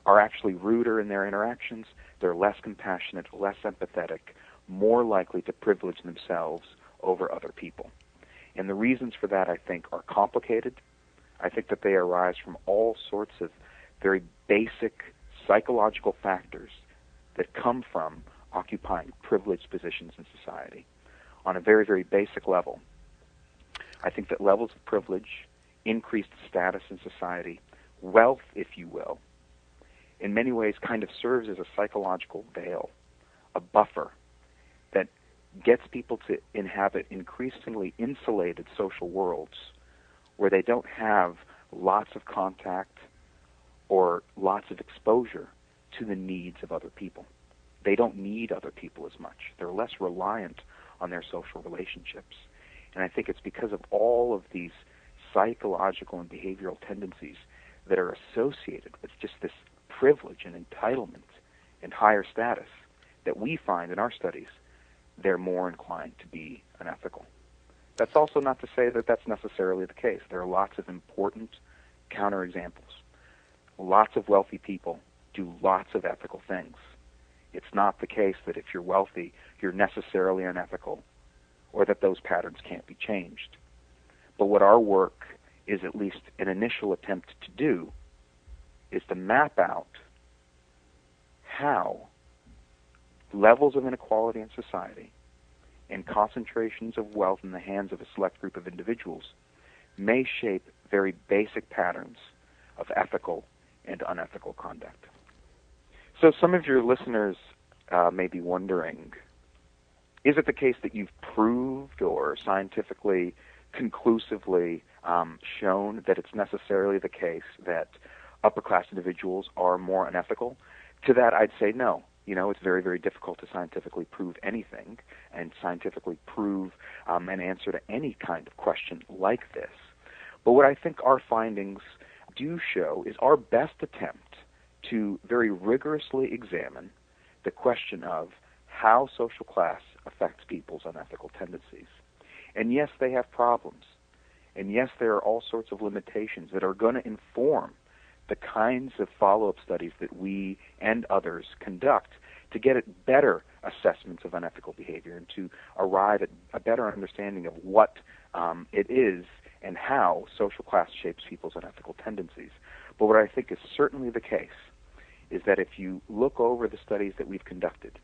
are actually ruder in their interactions. They're less compassionate, less empathetic, more likely to privilege themselves over other people. And the reasons for that, I think, are complicated. I think that they arise from all sorts of very basic psychological factors that come from occupying privileged positions in society. On a very, very basic level, I think that levels of privilege, increased status in society, wealth, if you will, in many ways kind of serves as a psychological veil, a buffer that gets people to inhabit increasingly insulated social worlds where they don't have lots of contact or lots of exposure to the needs of other people. They don't need other people as much. They're less reliant on their social relationships. And I think it's because of all of these psychological and behavioral tendencies that are associated with just this privilege and entitlement and higher status that we find in our studies they're more inclined to be unethical. That's also not to say that that's necessarily the case. There are lots of important counterexamples. Lots of wealthy people do lots of ethical things. It's not the case that if you're wealthy, you're necessarily unethical, or that those patterns can't be changed. But what our work is at least an initial attempt to do is to map out how levels of inequality in society and concentrations of wealth in the hands of a select group of individuals may shape very basic patterns of ethical and unethical conduct. So some of your listeners may be wondering, is it the case that you've proved or scientifically, conclusively shown that it's necessarily the case that upper-class individuals are more unethical? To that, I'd say no. It's very, very difficult to scientifically prove anything and scientifically prove an answer to any kind of question like this. But what I think our findings do show is our best attempt to very rigorously examine the question of how social class affects people's unethical tendencies. And yes, they have problems. And yes, there are all sorts of limitations that are going to inform the kinds of follow-up studies that we and others conduct to get at better assessments of unethical behavior and to arrive at a better understanding of what it is and how social class shapes people's unethical tendencies. But what I think is certainly the case is that if you look over the studies that we've conducted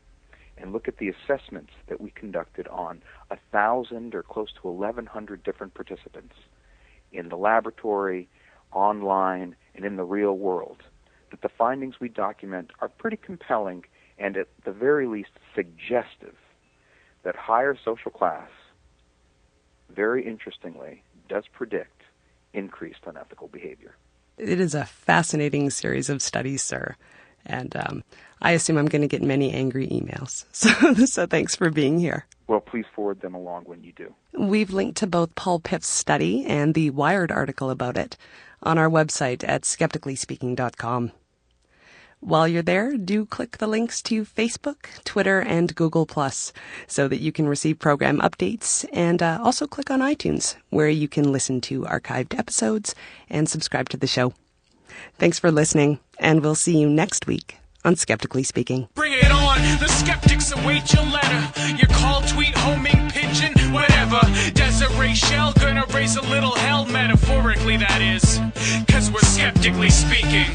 and look at the assessments that we conducted on 1,000 or close to 1,100 different participants in the laboratory, online, and in the real world, that the findings we document are pretty compelling and at the very least suggestive that higher social class, very interestingly, does predict increased unethical behavior. It is a fascinating series of studies, sir. And I assume I'm going to get many angry emails. So thanks for being here. Well, please forward them along when you do. We've linked to both Paul Piff's study and the Wired article about it on our website at skepticallyspeaking.com. While you're there, do click the links to Facebook, Twitter, and Google+, so that you can receive program updates, and also click on iTunes, where you can listen to archived episodes and subscribe to the show. Thanks for listening, and we'll see you next week on Skeptically Speaking. Bring it on, the skeptics await your letter. Your call, tweet, homing, pigeon, whatever. Desiree Shell gonna raise a little hell, metaphorically that is. 'Cause we're skeptically speaking.